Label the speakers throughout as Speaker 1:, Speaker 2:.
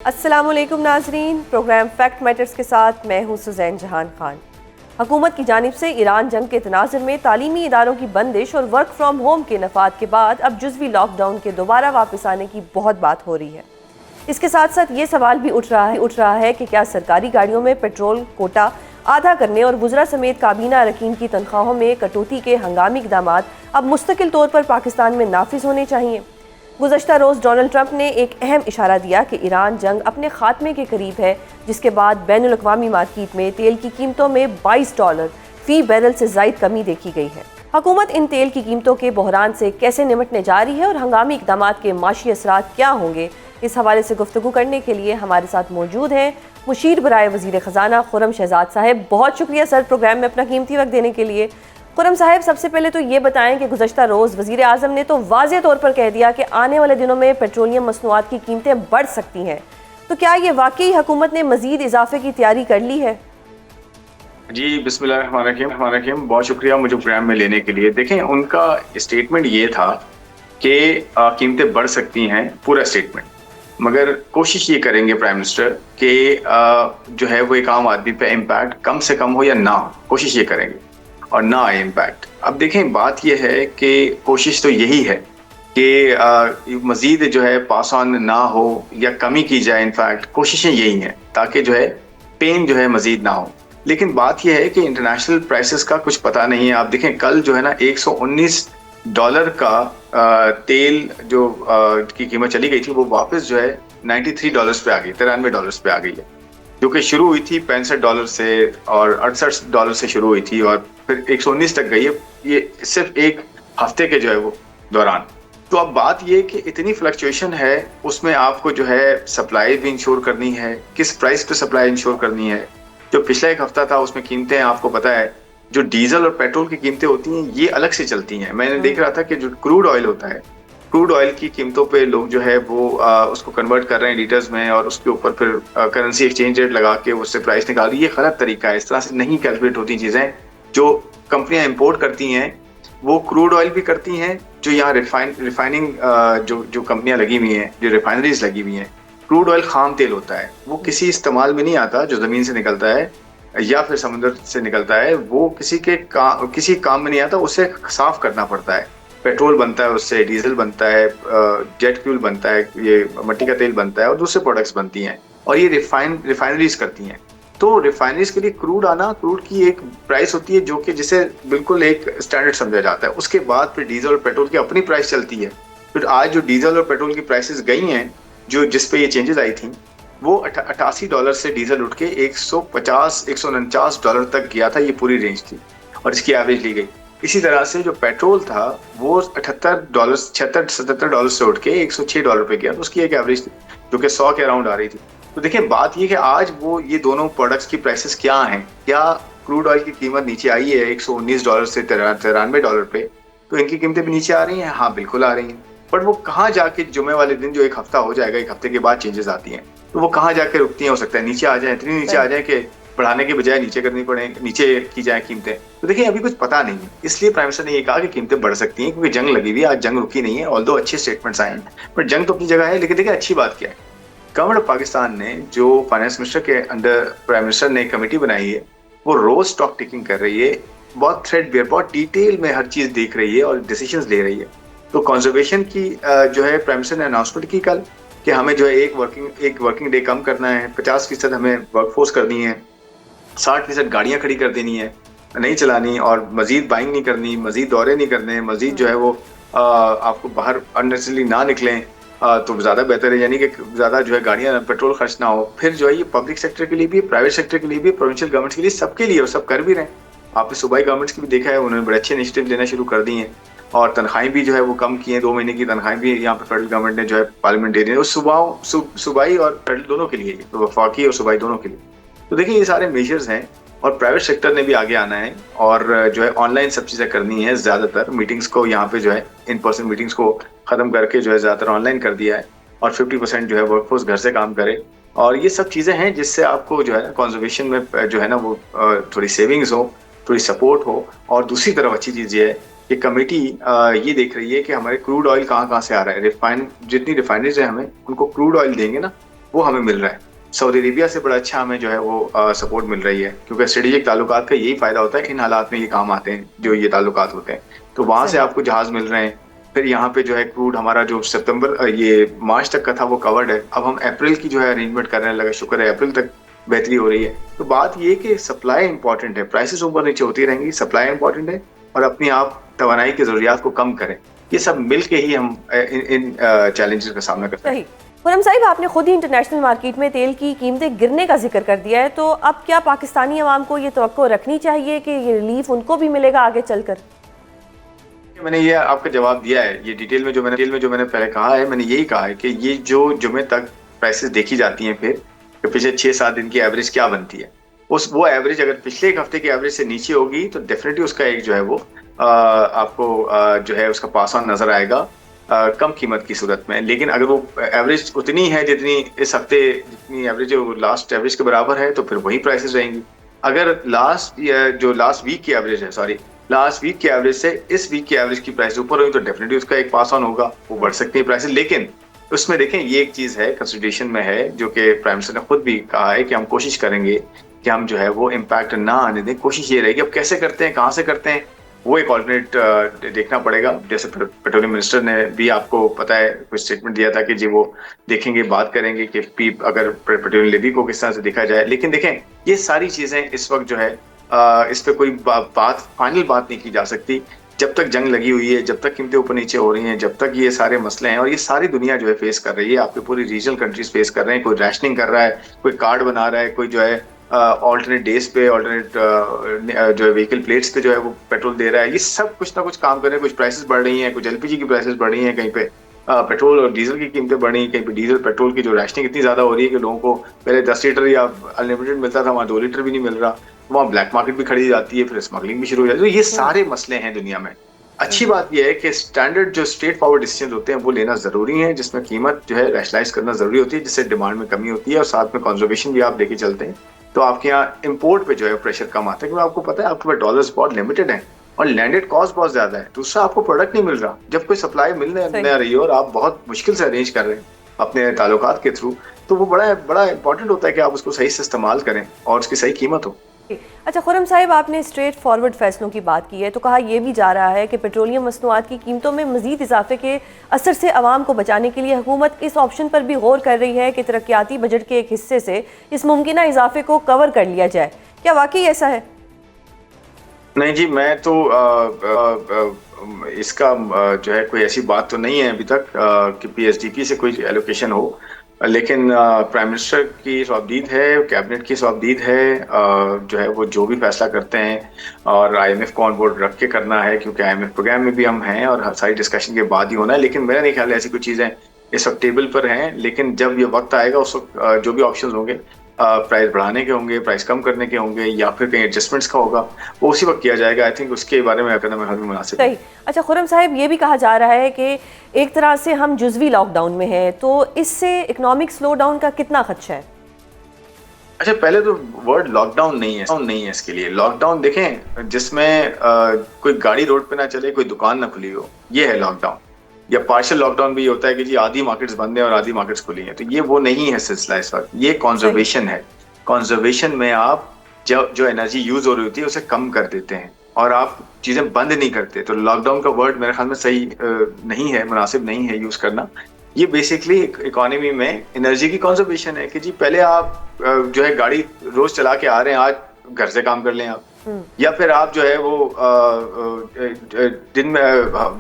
Speaker 1: अस्सलामुअलैकुम नाजरीन, programme fact matters के साथ मैं हूँ सुजैन जहान खान। हुकूमत की जानिब से ईरान जंग के तनाज़ुर में तालीमी इदारों की बंदिश और वर्क फ्राम होम के नफाद के बाद अब जुज़वी लॉकडाउन के दोबारा वापस आने की बहुत बात हो रही है। इसके साथ साथ ये सवाल भी उठ रहा है कि क्या सरकारी गाड़ियों में पेट्रोल कोटा आधा करने और वुज़रा समेत काबीना अरकान की तनख्वाहों में कटौती के हंगामी इक़दाम अब मुस्तकिल तौर पर पाकिस्तान में नाफिज होने चाहिए। गुज़श्ता रोज़ डोनाल्ड ट्रंप ने एक अहम इशारा दिया कि ईरान जंग अपने खात्मे के करीब है, जिसके बाद बैनुल अक़वामी मार्केट में तेल की कीमतों में $22 फ़ी बैरल से ज़ायद कमी देखी गई है। हुकूमत इन तेल की कीमतों के बहरान से कैसे निमटने जा रही है और हंगामी इक़दाम के माशी असरात क्या होंगे, इस हवाले से गुफ्तगू करने के लिए हमारे साथ मौजूद हैं मुशीर बराए वज़ीर ख़जाना खुर्रम शहजाद साहब। बहुत शुक्रिया सर प्रोग्राम में अपना कीमती वक्त देने के लिए। खुर्रम साहब, सबसे पहले तो ये बताएं कि गुज़श्ता रोज़ वज़ीर आज़म ने तो वाज़ेह तौर पर कह दिया कि आने वाले दिनों में पेट्रोलियम मसनूआत की कीमतें बढ़ सकती हैं, तो क्या ये वाकई हुकूमत ने मज़ीद इजाफे की तैयारी कर ली है?
Speaker 2: जी, बिस्मिल्लाहिर्रहमानिर्रहीम। बहुत शुक्रिया मुझे प्रोग्राम में लेने के लिए। देखें, उनका स्टेटमेंट ये था कि कीमतें बढ़ सकती हैं, पूरा स्टेटमेंट, मगर कोशिश ये करेंगे प्राइम मिनिस्टर कि जो है वो एक आम आदमी पे इम्पैक्ट कम से कम हो या ना हो, कोशिश ये करेंगे और ना आए इम्पैक्ट। अब देखें, बात यह है कि कोशिश तो यही है कि मज़ीद जो है पास ऑन ना हो या कमी की जाए। इनफैक्ट कोशिशें यही हैं ताकि जो है पेन जो है मज़ीद ना हो। लेकिन बात यह है कि इंटरनेशनल प्राइसेस का कुछ पता नहीं है। आप देखें, कल जो है ना $119 का तेल जो की कीमत चली गई थी, वो वापस जो है $93 पे आ गई, $93 पे आ गई है, जो कि शुरू हुई थी $65 से और $68 से शुरू हुई थी और फिर 119 तक गई है। ये सिर्फ एक हफ्ते के जो है वो दौरान। तो अब बात ये कि इतनी फ्लक्चुएशन है, उसमें आपको जो है सप्लाई भी इंश्योर करनी है, किस प्राइस पे सप्लाई इंश्योर करनी है। जो पिछला एक हफ्ता था उसमें कीमतें आपको पता है, जो डीजल और पेट्रोल की कीमतें होती हैं ये अलग से चलती हैं। मैंने देख रहा था कि जो क्रूड ऑयल होता है, क्रूड ऑयल की कीमतों पे लोग जो है वो उसको कन्वर्ट कर रहे हैं लीटर्स में और उसके ऊपर फिर करेंसी एक्सचेंज रेट लगा के उससे प्राइस निकाल रही है। ये गलत तरीका है, इस तरह से नहीं कैलकुलेट होती चीज़ें। जो कंपनियां इंपोर्ट करती हैं वो क्रूड ऑयल भी करती हैं, जो यहाँ रिफाइनिंग जो कंपनियां लगी हुई हैं, जो रिफाइनरीज लगी हुई हैं, क्रूड ऑयल खाम तेल होता है, वो किसी इस्तेमाल में नहीं आता, जो ज़मीन से निकलता है या फिर समुद्र से निकलता है, वो किसी काम में नहीं आता, उसे साफ करना पड़ता है। पेट्रोल बनता है उससे, डीजल बनता है, जेट फ्यूल बनता है, ये मट्टी का तेल बनता है और दूसरे प्रोडक्ट्स बनती हैं और ये रिफाइनरीज करती हैं। तो रिफाइनरीज के लिए क्रूड की एक प्राइस होती है जो कि जिसे बिल्कुल एक स्टैंडर्ड समझा जाता है। उसके बाद फिर डीजल और पेट्रोल की अपनी प्राइस चलती है। फिर आज जो डीजल और पेट्रोल की प्राइसेस गई हैं, जो जिस पे ये चेंजेस आई थी, वो $88 से डीजल उठ के 150-149 तक गया था। ये पूरी रेंज थी और इसकी एवरेज ली गई। इसी तरह से जो पेट्रोल था वो $76-77 से उठ के $106 पे गया, तो उसकी एक एवरेज थी जो कि 100 के अराउंड आ रही थी। तो देखिए, बात ये कि आज वो ये दोनों प्रोडक्ट्स की प्राइसेस क्या हैं। क्या क्रूड ऑयल की कीमत नीचे आई है $119 से $93 पे, तो इनकी कीमतें भी नीचे आ रही हैं? हाँ, बिल्कुल आ रही हैं। बट वो कहाँ जाके जुमे वाले दिन, जो एक हफ्ता हो जाएगा, एक हफ्ते के बाद चेंजेस आती हैं, तो वो कहाँ जाके रुकती हैं? हो सकता है नीचे आ जाए, इतनी नीचे आ जाए कि बढ़ाने के बजाय नीचे करनी पड़े, नीचे की जाए कीमतें। तो देखिए, अभी कुछ पता नहीं है, इसलिए प्राइम मिनिस्टर ने ये कहा कि कीमतें बढ़ सकती हैं क्योंकि जंग लगी हुई है। आज जंग रुकी नहीं है, ऑल्दो अच्छे स्टेटमेंट्स आए हैं, बट जंग तो अपनी जगह है। लेकिन देखिए, अच्छी बात क्या है, गवर्नमेंट ऑफ पाकिस्तान ने, जो फाइनेंस मिनिस्टर के अंडर प्राइम मिनिस्टर ने कमेटी बनाई है, वो रोज स्टॉक टेकिंग कर रही है, बहुत थ्रेडबेयर, बहुत डिटेल में हर चीज देख रही है और डिसीजंस ले रही है। तो कंजर्वेशन की जो है प्राइम मिनिस्टर ने अनाउंसमेंट की कल कि हमें जो है एक वर्किंग डे कम करना है, 50% हमें वर्कफोर्स करनी है, 60% गाड़ियां खड़ी कर देनी है, नहीं चलानी, और मजीद बाइंग नहीं करनी, मजीद दौरे नहीं करने, मजीद जो है वो आपको बाहर अननेसेसरली ना निकलें, तो ज़्यादा बेहतर है। यानी कि ज़्यादा जो है गाड़ियाँ, पेट्रोल खर्च ना हो। फिर जो है ये पब्लिक सेक्टर के लिए भी, प्राइवेट सेक्टर के लिए भी, प्रोविंशियल गवर्नमेंट्स के लिए, सबके लिए, और सब कर भी रहे हैं। आपने सूबाई गवर्नमेंट्स की भी देखा है, उन्होंने बड़े अच्छे इनिशिएटिव लेना शुरू कर दिए हैं और तनख्वाहें भी जो है वो कम की हैं। 2 महीने की तनख्वाहें भी यहाँ पे फेडरल गवर्नमेंट ने जो है पार्लियामेंट दे दी है, सूबाई और फेडरल दोनों के लिए, वफाकी और सूबाई दोनों के लिए। तो देखिए, ये सारे मेजर्स हैं और प्राइवेट सेक्टर ने भी आगे आना है और जो है ऑनलाइन सब चीज़ें करनी है। ज़्यादातर मीटिंग्स को यहाँ पे जो है इन पर्सन मीटिंग्स को ख़त्म करके जो है ज़्यादातर ऑनलाइन कर दिया है और 50% जो है वर्कफोर्स घर से काम करे। और ये सब चीज़ें हैं जिससे आपको जो है ना कंजर्वेशन में जो है ना वो थोड़ी सेविंग्स हो, थोड़ी सपोर्ट हो। और दूसरी तरफ अच्छी चीज़ ये है कि कमेटी ये देख रही है कि हमारे क्रूड ऑयल कहाँ से आ रहा है। जितनी रिफाइनरीज है, हमें उनको क्रूड ऑयल देंगे ना, वो हमें मिल रहा है। सऊदी अरेबिया से बड़ा अच्छा हमें जो है वो सपोर्ट मिल रही है, क्योंकि स्ट्रेटेजिक ताल्लुकात का यही फायदा होता है, इन हालात में ये काम आते हैं जो ये ताल्लुकात होते हैं। तो वहां से
Speaker 1: सही।
Speaker 2: आपको जहाज मिल रहे हैं। फिर यहाँ पे जो है क्रूड हमारा जो ये मार्च तक का था वो कवर्ड है। अब हम अप्रैल की जो है अरेंजमेंट करने लगे, शुक्र है अप्रैल तक बेहतरी हो रही है। तो बात ये कि सप्लाई इंपॉर्टेंट है, प्राइसेस ऊपर नीचे होती रहेंगी, सप्लाई इंपॉर्टेंट है, और अपनी आप तवानाई की जरूरियात को कम करें। ये सब मिल के ही हम इन चैलेंजेस का सामना करते हैं।
Speaker 1: सही। खुरम साहिब, आपने खुद ही इंटरनेशनल मार्केट में तेल की कीमतें गिरने का जिक्र कर दिया है, तो अब क्या पाकिस्तानी अवाम को ये तवक्को रखनी चाहिए कि ये रिलीफ उनको भी मिलेगा आगे चलकर?
Speaker 2: मैंने ये आपका जवाब दिया है, ये डिटेल में जो मैंने पहले कहा है, मैंने यही कहा है कि ये जो जुमे तक प्राइसेस देखी जाती हैं, फिर कि पिछले 6-7 दिन की एवरेज क्या बनती है, वो एवरेज अगर पिछले एक हफ्ते की एवरेज से नीचे होगी तो डेफिनेटली उसका एक जो है वो आपको जो है उसका पास ऑन नजर आएगा कम कीमत की सूरत में। लेकिन अगर वो एवरेज उतनी है जितनी इस हफ्ते, जितनी एवरेज लास्ट एवरेज के बराबर है, तो फिर वही प्राइसेस रहेंगी। अगर लास्ट वीक की एवरेज है, सॉरी, लास्ट वीक की एवरेज से इस वीक की एवरेज की प्राइस ऊपर हुई, तो डेफिनेटली उसका एक पास ऑन होगा, वो बढ़ सकती है प्राइसेस। लेकिन उसमें देखें, ये एक चीज है कंसिडरेशन में है, जो कि प्राइम मिनिस्टर ने खुद भी कहा है कि हम कोशिश करेंगे कि हम जो है वो इम्पैक्ट ना आने दें। कोशिश ये रहेगी, अब कैसे करते हैं, कहाँ से करते हैं, वो एक ऑल्टरनेट देखना पड़ेगा। जैसे पेट्रोलियम मिनिस्टर ने भी, आपको पता है, कुछ स्टेटमेंट दिया था कि जी वो देखेंगे, बात करेंगे कि अगर पेट्रोलियम लेवी को किस तरह से देखा जाए। लेकिन देखें, ये सारी चीजें इस वक्त जो है इस पे कोई फाइनल बात नहीं की जा सकती जब तक जंग लगी हुई है, जब तक कीमतें ऊपर नीचे हो रही हैं, जब तक ये सारे मसले हैं। और ये सारी दुनिया जो है फेस कर रही है, आपके पूरी रीजनल कंट्रीज फेस कर रहे हैं। कोई रैशनिंग कर रहा है, कोई कार्ड बना रहा है, कोई जो है ऑल्टरनेट डेज पे, ऑल्टरनेट जो है व्हीकल प्लेट्स पे जो है वो पेट्रोल दे रहा है। ये सब कुछ ना कुछ काम कर रहे हैं। कुछ प्राइसेस बढ़ रही हैं, कुछ एलपीजी की प्राइसेस बढ़ रही हैं, कहीं पे पेट्रोल और डीजल की कीमतें बढ़ रही हैं, कहीं पे डीजल पेट्रोल की जो रैशनिंग इतनी ज्यादा हो रही है कि लोगों को पहले 10 लीटर या अनलिमिटेड मिलता था, वहाँ 2 लीटर भी नहीं मिल रहा। वहाँ ब्लैक मार्केट भी खड़ी जाती है, फिर स्मगलिंग भी शुरू हो जाती है। तो ये सारे मसले हैं दुनिया में। अच्छी बात यह है कि स्टैंडर्ड जो स्ट्रेट फॉरवर्ड डिसीजन होते हैं वो लेना जरूरी है, जिसमें कीमत जो है रैशनलाइज करना जरूरी होती है, जिससे डिमांड में कमी होती है, और साथ में कंजर्वेशन भी आप देके चलते हैं, तो आपके यहाँ इम्पोर्ट पे जो है प्रेशर कम आता है। क्योंकि आपको पता है आपके पास डॉलर्स बहुत लिमिटेड है और लैंडेड कॉस्ट बहुत ज्यादा है। दूसरा, आपको प्रोडक्ट नहीं मिल रहा। जब कोई सप्लाई मिलने न रही हो और आप बहुत मुश्किल से अरेंज कर रहे हैं अपने ताल्लुकात के थ्रू, तो वो बड़ा इंपॉर्टेंट होता है कि आप उसको सही से इस्तेमाल करें और उसकी सही कीमत हो।
Speaker 1: अच्छा खुरम साहिब, आपने स्ट्रेट फॉरवर्ड फैसलों की बात की है, तो कहा यह भी जा रहा है कि पेट्रोलियम मसनूआत की कीमतों में मजीद इजाफे के असर से आवाम को बचाने के लिए हुकूमत इस ऑप्शन पर भी गौर कर रही है कि तरक्याती बजट के एक हिस्से से इस मुमकिन इजाफे को कवर कर लिया जाए। क्या वाकई ऐसा है?
Speaker 2: नहीं जी, मैं तो इसका जो है कोई ऐसी बात तो नहीं है अभी तक कि पीएसडीपी से कोई एलोकेशन हो। लेकिन प्राइम मिनिस्टर की सौबदीद है, कैबिनेट की सौबदीद है, जो है वो जो भी फैसला करते हैं, और आईएमएफ को ऑन बोर्ड रख के करना है, क्योंकि आईएमएफ प्रोग्राम में भी हम हैं और सारी डिस्कशन के बाद ही होना है। लेकिन मेरा नहीं ख्याल है ऐसी कुछ चीज़ें इस वक्त टेबल पर हैं। लेकिन जब ये वक्त आएगा, उस वक्त जो भी ऑप्शंस होंगे, प्राइस बढ़ाने के होंगे, प्राइस कम करने के होंगे, या फिर कहीं एडजस्टमेंट्स का होगा, वो उसी वक्त किया जाएगा। आई थिंक उसके बारे में करना मेरे मुनासिब है।
Speaker 1: सही। अच्छा खुरम साहिब, ये भी कहा जा रहा है कि एक तरह से हम जुज़वी लॉकडाउन में हैं, तो इससे इकोनॉमिक स्लो डाउन का कितना खदशा है?
Speaker 2: अच्छा, पहले तो वर्ड लॉकडाउन नहीं है इसके लिए। लॉकडाउन देखें जिसमें कोई गाड़ी रोड पे ना चले, कोई दुकान ना खुली हो, ये है लॉकडाउन। या पार्शियल लॉकडाउन भी होता है कि जी आधी मार्केट्स बंद है और आधी मार्केट्स खुली हैं, तो ये वो नहीं है सिलसिला इस वक्त। ये कंजर्वेशन है। कंजर्वेशन में आप जो एनर्जी यूज हो रही होती है उसे कम कर देते हैं और आप चीजें बंद नहीं करते। तो लॉकडाउन का वर्ड मेरे ख्याल में सही नहीं है, मुनासिब नहीं है यूज करना। ये बेसिकली इकोनॉमी में एनर्जी की कंजर्वेशन है कि जी पहले आप जो है गाड़ी रोज चला के आ रहे हैं, आज घर से काम कर लें आप, या फिर आप जो है वो दिन में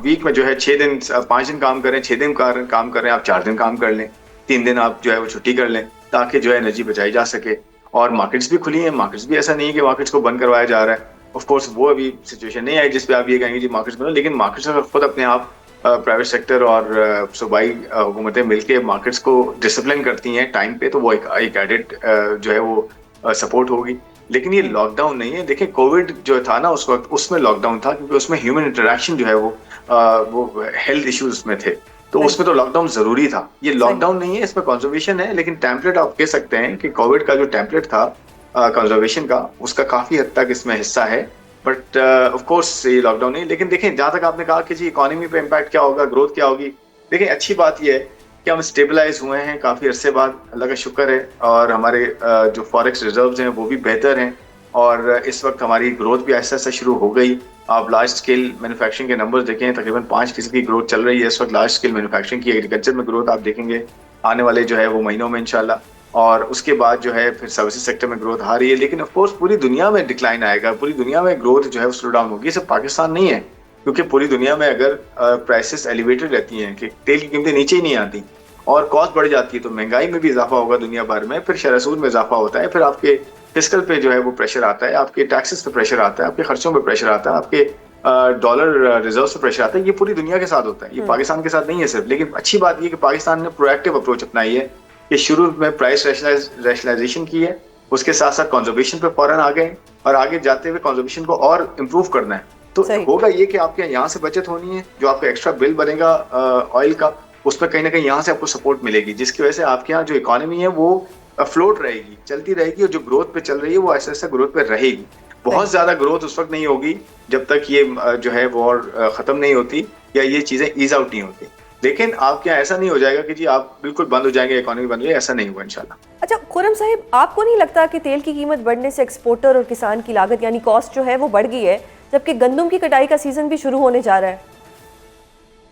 Speaker 2: वीक में जो है 6 दिन 5 दिन काम करें, 6 दिन काम करें, आप 4 दिन काम कर लें, 3 दिन आप जो है वो छुट्टी कर लें, ताकि जो है एनर्जी बचाई जा सके। और मार्केट्स भी खुली हैं, मार्केट्स भी ऐसा नहीं है कि मार्केट्स को बंद करवाया जा रहा है। ऑफ कोर्स वो अभी सिचुएशन नहीं आई जिसपे आप ये कहेंगे जी मार्केट्स बंद, लेकिन मार्केट्स खुद अपने आप प्राइवेट सेक्टर और सूबाई हुकूमतें मिलकर मार्केट्स को डिसिप्लिन करती हैं टाइम पे, तो वो एक एडेड जो है वो सपोर्ट होगी। लेकिन ये लॉकडाउन नहीं है। देखिए कोविड जो था ना उस वक्त, उसमें लॉकडाउन था क्योंकि उसमें ह्यूमन इंटरेक्शन जो है वो हेल्थ इश्यूज उसमें थे, तो उसमें तो लॉकडाउन जरूरी था। ये लॉकडाउन नहीं है, इसमें कंजर्वेशन है। लेकिन टेम्पलेट आप कह सकते हैं कि कोविड का जो टेम्पलेट था कंजर्वेशन का, उसका काफी हद तक इसमें हिस्सा है। बट ऑफ कोर्स ये लॉकडाउन नहीं। लेकिन देखें, जहां तक आपने कहा कि जी इकोनॉमी पे इम्पैक्ट क्या होगा, ग्रोथ क्या होगी, देखें अच्छी बात यह है कि हम स्टेबलाइज हुए हैं काफ़ी अरसे बाद, अल्लाह का शुक्र है। और हमारे जो फॉरेक्स रिजर्व्स हैं वो भी बेहतर हैं, और इस वक्त हमारी ग्रोथ भी ऐसा ऐसा शुरू हो गई। आप लार्ज स्केल मैन्युफैक्चरिंग के नंबर्स देखें, तकरीबन 5% की ग्रोथ चल रही है इस वक्त लार्ज स्केल मैन्युफैक्चरिंग की। एग्रीकल्चर में ग्रोथ आप देखेंगे आने वाले जो है वो महीनों में इंशाल्लाह, और उसके बाद जो है फिर सर्विसेज सेक्टर में ग्रोथ आ रही है। लेकिन ऑफ कोर्स पूरी दुनिया में डिक्लाइन आएगा, पूरी दुनिया में ग्रोथ जो है वो स्लो डाउन होगी, सिर्फ पाकिस्तान नहीं है। क्योंकि पूरी दुनिया में अगर प्राइसेस एलिवेटेड रहती हैं कि तेल की कीमतें नीचे ही नहीं आती और कॉस्ट बढ़ जाती है, तो महंगाई में भी इजाफा होगा दुनिया भर में, फिर शरह-सूद में इजाफा होता है, फिर आपके फिस्कल पे जो है वो प्रेशर आता है, आपके टैक्सेस पे प्रेशर आता है, आपके खर्चों पे प्रेशर आता है, आपके डॉलर रिजर्व पे प्रेशर आता है। ये पूरी दुनिया के साथ होता है, ये पाकिस्तान के साथ नहीं है सिर्फ। लेकिन अच्छी बात ये कि पाकिस्तान ने प्रोएक्टिव अप्रोच अपनाई है कि शुरू में प्राइस रैशनलाइजेशन की है, उसके साथ साथ कंजर्वेशन पे फौरन आ गए, और आगे जाते हुए कंजर्वेशन को और इम्प्रूव करना है। तो होगा ये कि आपके यहाँ से बचत होनी है, जो आपका एक्स्ट्रा बिल बनेगा ऑयल का, उसमें कहीं ना कहीं यहाँ से आपको सपोर्ट मिलेगी, जिसकी वजह से आपके यहाँ जो इकोनॉमी है वो फ्लोट रहेगी, चलती रहेगी, और जो ग्रोथ पे चल रही है वो ऐसा ऐसा ग्रोथ पे रहेगी। बहुत ज्यादा ग्रोथ उस वक्त नहीं होगी जब तक ये जो है वॉर खत्म नहीं होती या ये चीजें ईज आउट नहीं होती। लेकिन आपके यहाँ ऐसा नहीं हो जाएगा कि जी आप बिल्कुल बंद हो जाएंगे, इकोनॉमी बंद हो जाएगी, ऐसा नहीं होगा इंशाल्लाह।
Speaker 1: अच्छा खुर्रम साहिब, आपको नहीं लगता कि तेल की कीमत बढ़ने से एक्सपोर्टर और किसान की लागत यानी कॉस्ट जो है वो बढ़ गई है, जबकि गंदम की कटाई का सीजन भी शुरू होने जा रहा है?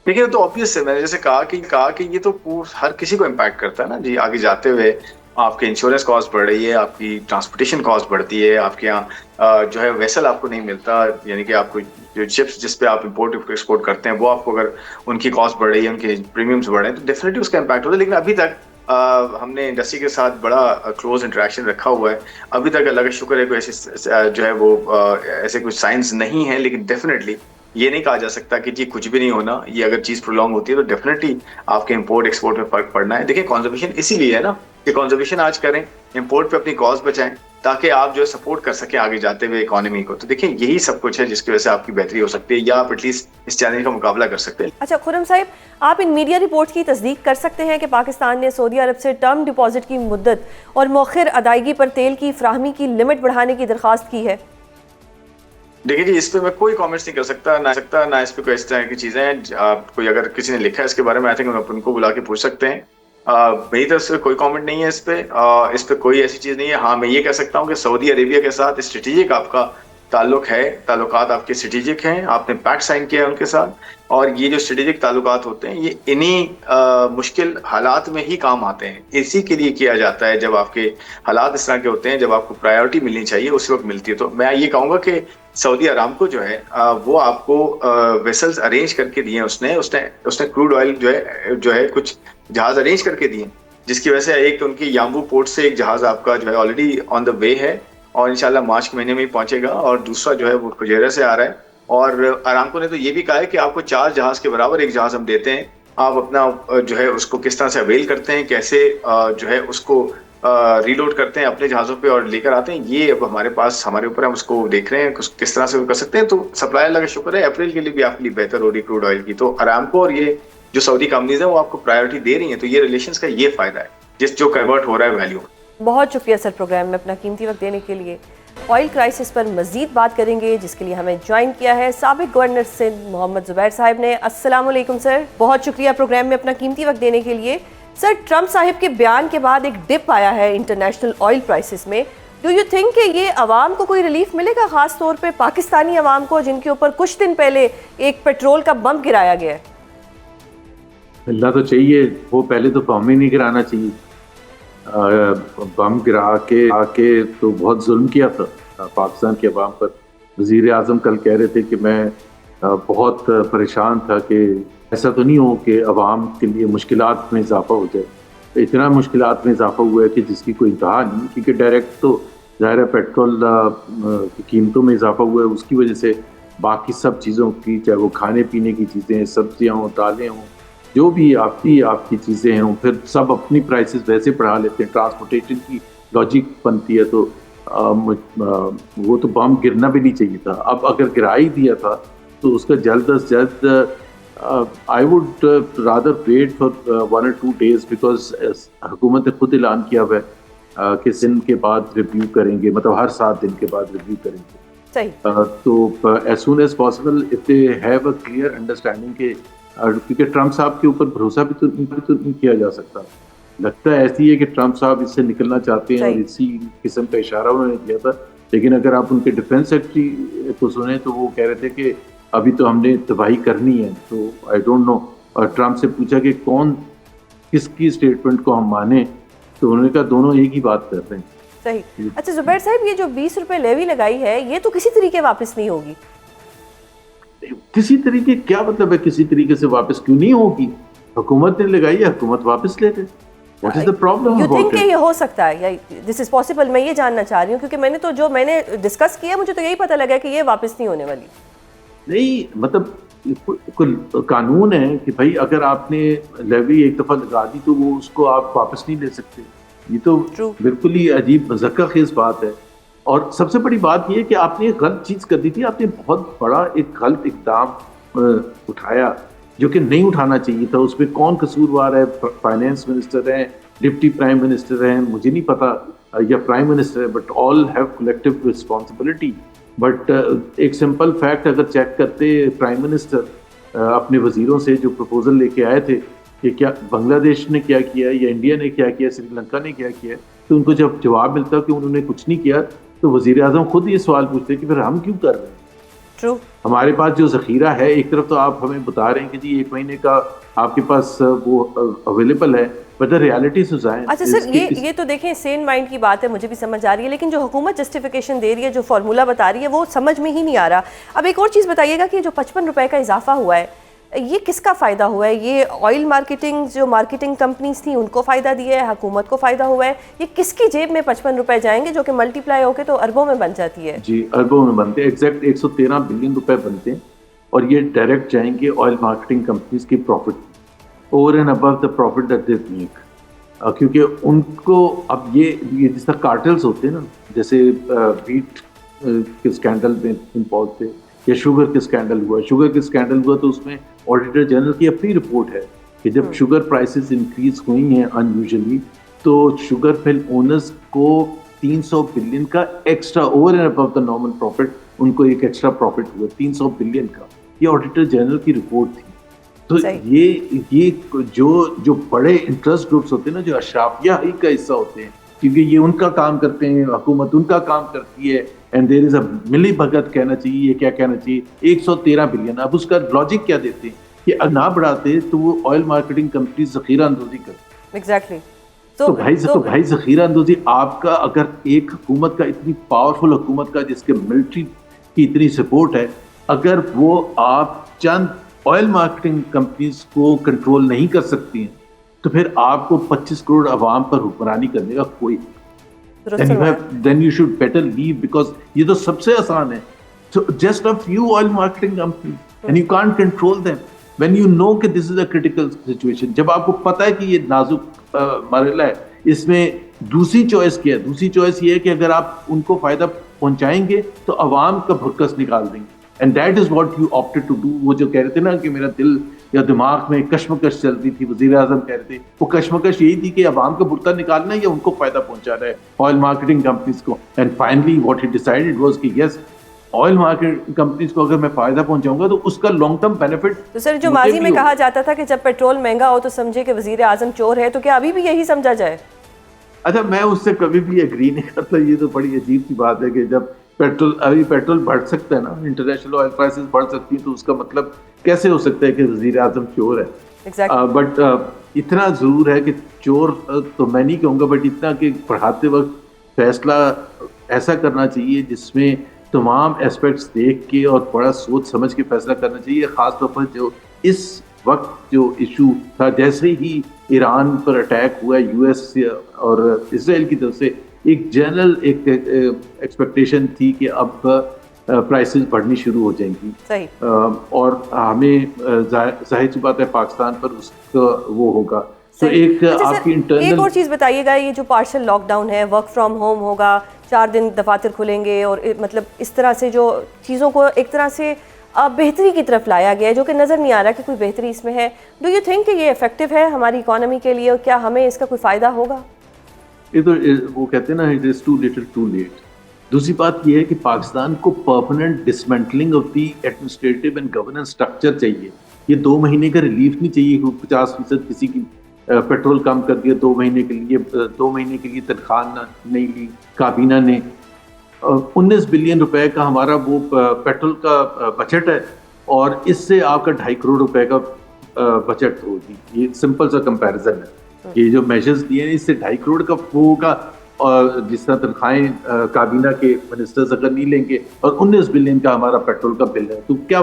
Speaker 2: देखिए तो ऑब्वियस है, मैंने जैसे कहा कि ये तो हर किसी को इम्पैक्ट करता है ना जी। आगे जाते हुए आपके इंश्योरेंस कॉस्ट बढ़ रही है, आपकी ट्रांसपोर्टेशन कॉस्ट बढ़ती है, आपके यहाँ जो है वेसल आपको नहीं मिलता, यानी कि आपको जो शिप्स जिस पे आप इंपोर्ट एक्सपोर्ट करते हैं वो आपको अगर उनकी कॉस्ट बढ़ रही है, उनके प्रीमियम्स बढ़ रहे हैं, तो डेफिनेटली उसका इम्पैक्ट होता है। लेकिन अभी तक हमने इंडस्ट्री के साथ बड़ा क्लोज इंटरेक्शन रखा हुआ है, अभी तक अल्लाह का शुक्र है कोई ऐसे जो है वो ऐसे कुछ साइंस नहीं है। लेकिन डेफिनेटली ये नहीं कहा जा सकता कि जी कुछ भी नहीं होना, ये अगर चीज प्रोलॉन्ग होती है तो डेफिनेटली आपके इंपोर्ट एक्सपोर्ट में फर्क पड़ना है। देखिए कंजर्वेशन इसीलिए है ना कि कंजर्वेशन आज करें, इंपोर्ट पे अपनी कॉस्ट बचाएं, ताकि आप जो है सपोर्ट कर सकें आगे जाते हुए इकोनॉमी को। तो देखिए यही सब कुछ है जिसकी वजह से आपकी बेहतरी हो सकती है, या आप एटलीस्ट इस चैलेंज का मुकाबला कर सकते हैं।
Speaker 1: अच्छा खुर्रम साहिब, आप इन मीडिया रिपोर्ट की तस्दीक कर सकते हैं कि पाकिस्तान ने सऊदी अरब से टर्म डिपॉजिट की मुद्दत और मौखिर अदायगी पर तेल की फ्राहमी की लिमिट बढ़ाने की दरख्वास्त की है?
Speaker 2: देखिए जी, इस पे मैं कोई कमेंट्स नहीं कर सकता ना इस पे कोई इस तरह की चीजें हैं। आप कोई अगर किसी ने लिखा है इसके बारे में, आई थिंक आप उनको बुला के पूछ सकते हैं। मेरी तरफ से कोई कमेंट नहीं है इस पे कोई ऐसी चीज नहीं है। हाँ, मैं ये कह सकता हूँ कि सऊदी अरेबिया के साथ स्ट्रेटेजिक आपका ताल्लुक है, ताल्लुकात आपके स्ट्रेटेजिक हैं, आपने पैक्ट साइन किया है उनके साथ, और ये जो स्ट्रेटेजिक ताल्लुकात होते हैं ये इन्हीं मुश्किल हालात में ही काम आते हैं। इसी के लिए किया जाता है, जब आपके हालात इस तरह के होते हैं, जब आपको प्रायोरिटी मिलनी चाहिए उस वक्त मिलती है। तो मैं ये कहूँगा कि सऊदी अरामको जो है वो आपको वेसल्स अरेंज करके दिए, उसने क्रूड ऑयल जो है कुछ जहाज अरेंज करके दिए, जिसकी वजह से एक उनकी याम्बू पोर्ट से एक जहाज आपका जो है ऑलरेडी ऑन द वे है और इंशाल्लाह मार्च के महीने में ही पहुंचेगा, और दूसरा जो है वो फुजैरा से आ रहा है। और अरामको ने तो ये भी कहा है कि आपको 4 जहाज के बराबर एक जहाज हम देते हैं, आप अपना जो है उसको किस तरह से अवेल करते हैं, कैसे जो है उसको रीलोड करते हैं अपने जहाज़ों पे और लेकर आते हैं, ये अब हमारे ऊपर हम उसको देख रहे हैं किस तरह से कर सकते हैं। तो सप्लाई अल्लाह का शुक्र है अप्रैल के लिए भी आपके लिए बेहतर हो रही क्रूड ऑयल की। तो अरामको और ये जो सऊदी कंपनीज है वो आपको प्रायोरिटी दे रही हैं, तो ये रिलेशंस का ये फायदा है जो कन्वर्ट हो रहा है वैल्यू।
Speaker 1: बहुत शुक्रिया सर प्रोग्राम में अपना कीमती वक्त देने के लिए। ऑयल क्राइसिस पर मजीद बात करेंगे, जिसके लिए हमें ज्वाइन किया है साबिक गवर्नर सिंध मोहम्मद जुबैर साहब ने। अस्सलाम वालेकुम सर, बहुत शुक्रिया प्रोग्राम में अपना कीमती वक्त देने के लिए। सर, ट्रंप साहिब के बयान के बाद एक डिप आया है इंटरनेशनल ऑयल प्राइसेस में। डू यू थिंक कि ये आवाम को कोई रिलीफ मिलेगा, खास तौर पे पाकिस्तानी आवाम को जिनके ऊपर कुछ दिन पहले एक पेट्रोल का बम गिराया गया है?
Speaker 3: मिलना तो चाहिए, वो पहले तो बम ही नहीं गिराना चाहिए। बम गिरा के आके तो बहुत जुल्म किया था पाकिस्तान के अवाम पर। वज़ीर आज़म कल कह रहे थे कि मैं बहुत परेशान था कि ऐसा तो नहीं हो कि अवाम के लिए मुश्किलात में इजाफा हो जाए। इतना मुश्किलात में इजाफा हुआ है कि जिसकी कोई इंतहा नहीं, क्योंकि डायरेक्ट तो ज़ाहिर है पेट्रोल की कीमतों में इजाफा हुआ है, उसकी वजह से बाकी सब चीज़ों की, चाहे वो खाने पीने की चीज़ें, सब्जियाँ हों, दालें हों, जो भी आपकी चीज़ें हों, फिर सब अपनी प्राइसेस वैसे बढ़ा लेते हैं। ट्रांसपोर्टेशन की लॉजिक बनती है, तो वो तो बम गिरना भी नहीं चाहिए था। अब अगर गिरा ही दिया था तो उसका जल्द अज जल्द I would rather wait for 1 or 2 days, because हुकूमत ने खुद ऐलान किया हुआ है कि दिन के बाद रिव्यू करेंगे, मतलब हर 7 दिन के बाद रिव्यू करेंगे।
Speaker 1: सही।
Speaker 3: तो as soon as possible if they have a clear understanding के क्योंकि ट्रम्प साहब के ऊपर भरोसा भी तो नहीं किया जा सकता। लगता है ऐसी है कि ट्रम्प साहब इससे निकलना चाहते हैं और इसी किस्म का इशारा उन्होंने किया था। लेकिन अगर आप उनके डिफेंस सेक्रेटरी को सुने तो वो कह रहे थे कि अभी तो हमने तबाही करनी है, तो आई डोंट नो। और ट्रम्प से पूछा कि कौन किसकी स्टेटमेंट को हम माने, तो उन्होंने कहा दोनों एक ही बात कर रहे हैं।
Speaker 1: सही। अच्छा जुबैर साहब, ये जो 20 रुपए लेवी लगाई है ये तो किसी तरीके वापस नहीं होगी।
Speaker 3: किसी तरीके क्या मतलब है, किसी तरीके से वापस क्यों नहीं होगी? हुकूमत ने लगाई है, हुकूमत वापस ले गई। What is the problem
Speaker 1: You
Speaker 3: about
Speaker 1: think
Speaker 3: it?
Speaker 1: कि ये हो सकता है या दिस इज पॉसिबल? मैं ये जानना चाह रही हूँ क्योंकि मैंने डिस्कस किया, मुझे तो यही पता लगा कि ये वापस नहीं होने वाली।
Speaker 3: नहीं मतलब कानून है कि भाई अगर आपने लेवी एक दफा लगा दी तो वो उसको आप वापस नहीं ले सकते। ये तो बिल्कुल ही अजीब मज़क्क़ाखेज़ बात है। और सबसे बड़ी बात ये है कि आपने एक गलत चीज़ कर दी थी, आपने बहुत बड़ा एक गलत इक़दाम उठाया जो कि नहीं उठाना चाहिए था। उसमें कौन कसूरवार है? फाइनेंस मिनिस्टर हैं, डिप्टी प्राइम मिनिस्टर हैं, मुझे नहीं पता, या प्राइम मिनिस्टर है, but all have collective responsibility. But एक सिंपल फैक्ट अगर चेक करते प्राइम मिनिस्टर अपने वजीरों से जो प्रपोजल लेके आए थे कि क्या बांग्लादेश ने क्या किया या इंडिया ने क्या किया, श्रीलंका ने क्या किया, तो उनको जब जवाब मिलता कि उन्होंने कुछ नहीं किया, तो वजीर आजम खुद ये सवाल पूछते कि फिर हम क्यों कर रहे हैं?
Speaker 1: ट्रू।
Speaker 3: हमारे पास जो ज़ख़ीरा है, एक तरफ तो आप हमें बता रहे हैं कि जी 1 महीने का आपके पास वो अवेलेबल है, बट द रियलिटी सुजाएं।
Speaker 1: अच्छा सर, ये तो देखें सेन माइंड की बात है, मुझे भी समझ आ रही है, लेकिन जो हुकूमत जस्टिफिकेशन दे रही है, जो फार्मूला बता रही है, वो समझ में ही नहीं आ रहा। अब एक और चीज़ बताइएगा कि जो 55 रुपए का इजाफा हुआ है, ये किसका फ़ायदा हुआ है? ये ऑयल मार्केटिंग जो मार्केटिंग कंपनीज थी उनको फ़ायदा दिया है, हुकूमत को फ़ायदा हुआ है? ये किसकी जेब में 55 रुपए जाएंगे जो कि मल्टीप्लाई होकर तो अरबों में बन जाती है?
Speaker 3: जी अरबों में बनते हैं, एग्जैक्ट 113 बिलियन रुपए बनते हैं, और ये डायरेक्ट जाएंगे ऑयल मार्केटिंग कंपनीज की profit, over and above the profit that they make. क्योंकि उनको अब ये जिस तरह कार्टेल्स होते हैं ना, जैसे व्हीट के स्कैंडल में इंपॉज थे या शुगर के स्कैंडल हुआ, तो उसमें ऑडिटर जनरल की अपनी रिपोर्ट है कि जब शुगर प्राइसेस इंक्रीज हुई हैं अनयूजुअली, तो शुगर मिल ओनर्स को 300 बिलियन का extra, over and above the normal profit, उनको एक एक्स्ट्रा प्रॉफिट हुआ 300 बिलियन का। ये ऑडिटर जनरल की रिपोर्ट थी। तो ये जो बड़े इंटरेस्ट ग्रुप्स होते हैं ना, जो अशराफिया ही का हिस्सा होते हैं, क्योंकि ये उनका काम करते हैं, हुकूमत उनका काम करती है, एंड देयर इज अ मिली भगत कहना चाहिए, ये क्या कहना चाहिए, 113 बिलियन। अब उसका लॉजिक क्या देते हैं कि अगर ना बढ़ाते तो वो ऑयल मार्केटिंग कंपनी ज़ख़ीरा अंदोज़ी करती।
Speaker 1: एग्जैक्टली।
Speaker 3: तो भाई ज़ख़ीरा अंदोज़ी आपका, अगर एक हुकूमत का, इतनी पावरफुल हुकूमत का जिसके मिलिट्री की इतनी सपोर्ट है, अगर वो आप चंद ऑयल मार्केटिंग कंपनीज को कंट्रोल नहीं कर सकती हैं, तो फिर आपको 25 करोड़ अवाम पर हुक्मरानी करने का कोई, then you should better leave, because ये तो सबसे आसान है। So just a few oil marketing companies and you can't control them when you know कि this is a critical situation। जब आपको पता है कि ये नाजुक मरहला है, इसमें दूसरी चॉइस क्या है? दूसरी चॉइस ये है कि अगर आप उनको फायदा पहुंचाएंगे तो अवाम का भुरकस निकाल देंगे, and that is what you opted to do. वो जो कह रहे थे ना कि मेरा दिल या दिमाग में कश्मकश चल रही थी, वज़ीर आज़म कह रहे थे, वो कश्मकश यही थी कि अवाम का बुर्ता निकालना है या उनको फायदा पहुंचाना है ऑयल मार्केटिंग कंपनीज को। And finally what he decided was कि यस, ऑयल मार्केट कंपनीज को अगर मैं फायदा पहुंचाऊंगा तो उसका लॉन्ग टर्म बेनिफिट।
Speaker 1: तो सर, जो माजी में कहा जाता था कि जब पेट्रोल महंगा हो तो समझे कि वज़ीर आज़म चोर है, तो क्या अभी भी यही समझा जाए?
Speaker 3: अच्छा, मैं उससे कभी भी एग्री नहीं करता। ये तो बड़ी अजीब सी बात है कि जब पेट्रोल बढ़ सकता है ना, इंटरनेशनल ऑयल प्राइसेस बढ़ सकती हैं, तो उसका मतलब कैसे हो सकता है कि वज़ीर आज़म चोर है? बट इतना ज़रूर है कि चोर तो मैं नहीं कहूँगा, बट इतना कि पढ़ाते वक्त फैसला ऐसा करना चाहिए जिसमें तमाम एस्पेक्ट्स देख के और बड़ा सोच समझ के फैसला करना चाहिए। ख़ास तौर पर जो इस वक्त जो इशू था, जैसे ही ईरान पर अटैक हुआ यूएस और इसराइल की तरफ से, एक जनरल एक एक्सपेक्टेशन थी कि अब प्राइसेस बढ़नी शुरू हो जाएंगी।
Speaker 1: सही।
Speaker 3: और हमें जाहिर सी बात है पाकिस्तान पर उसका वो होगा। तो एक आपकी इंटरनल
Speaker 1: एक और चीज़ बताइएगा, ये जो पार्शल लॉकडाउन है, वर्क फ्रॉम होम होगा, 4 दिन दफातर खुलेंगे, और मतलब इस तरह से जो चीज़ों को एक तरह से बेहतरी की तरफ लाया गया है, जो कि नज़र नहीं आ रहा कि कोई बेहतरी इसमें है। डू यू थिंक कि ये इफेक्टिव है हमारी इकोनॉमी के लिए, और क्या हमें इसका कोई फ़ायदा होगा?
Speaker 3: ये तो वो कहते हैं ना, it is too little too late. दूसरी बात ये है कि पाकिस्तान को permanent dismantling of the administrative and governance structure चाहिए। ये 2 महीने का रिलीफ नहीं चाहिए। 50% किसी की पेट्रोल कम कर दिया 2 महीने के लिए, 2 महीने के लिए तनख्वाह नहीं ली काबीना ने। 19 बिलियन रुपए का हमारा वो पेट्रोल का बजट है और इससे आपका 2.5 करोड़ रुपए का बजट होगी। ये सिंपल सा कंपैरिजन है। ये जो मेजर्स दिए हैं इससे 2.5 करोड़ का वो होगा, और जिस तरह तनख्वाहें काबीना के मिनिस्टर्स अगर नहीं लेंगे और 19 बिलियन का हमारा पेट्रोल का बिल है तो क्या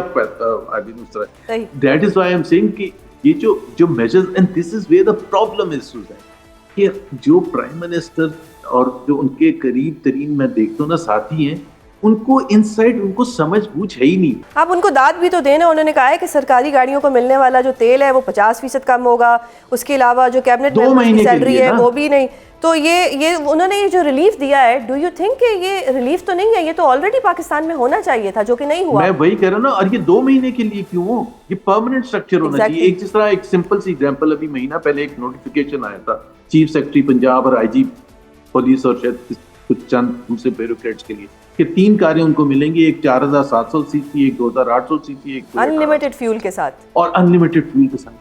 Speaker 3: that is why I am saying कि ये जो measures, and this is where the problem is कि जो प्राइम मिनिस्टर और जो उनके करीब तरीन मैं देखता हूँ ना साथी हैं, उनको इनसाइड उनको समझ बूझ है ही नहीं।
Speaker 1: आप उनको दाद भी तो देना। उन्होंने कहा है कि सरकारी गाड़ियों को मिलने वाला जो तेल है वो 50% कम होगा, उसके अलावा जो कैबिनेट मेंबर्स की सैलरी है वो भी नहीं। तो ये उन्होंने ये जो रिलीफ दिया है, डू यू थिंक कि ये रिलीफ तो नहीं है? ये तो ऑलरेडी पाकिस्तान में होना चाहिए था, जो कि नहीं हुआ।
Speaker 3: मैं वही कह रहा हूँ ना, और ये 2 महीने के लिए क्यों हो? ये परमानेंट स्ट्रक्चर होना चाहिए। एक जिस तरह एक सिंपल सी एग्जांपल, अभी महीना पहले एक नोटिफिकेशन आया था चीफ सेक्रेटरी पंजाब और आईजी पुलिस और शायद कुछ चंद दूसरे ब्यूरोक्रेट्स के लिए कि 3 कारें उनको मिलेंगी, एक 4700 सीसी, एक 2800 सीसी, एक
Speaker 1: अनलिमिटेड फ्यूल के साथ,
Speaker 3: और अनलिमिटेड फ्यूल के साथ।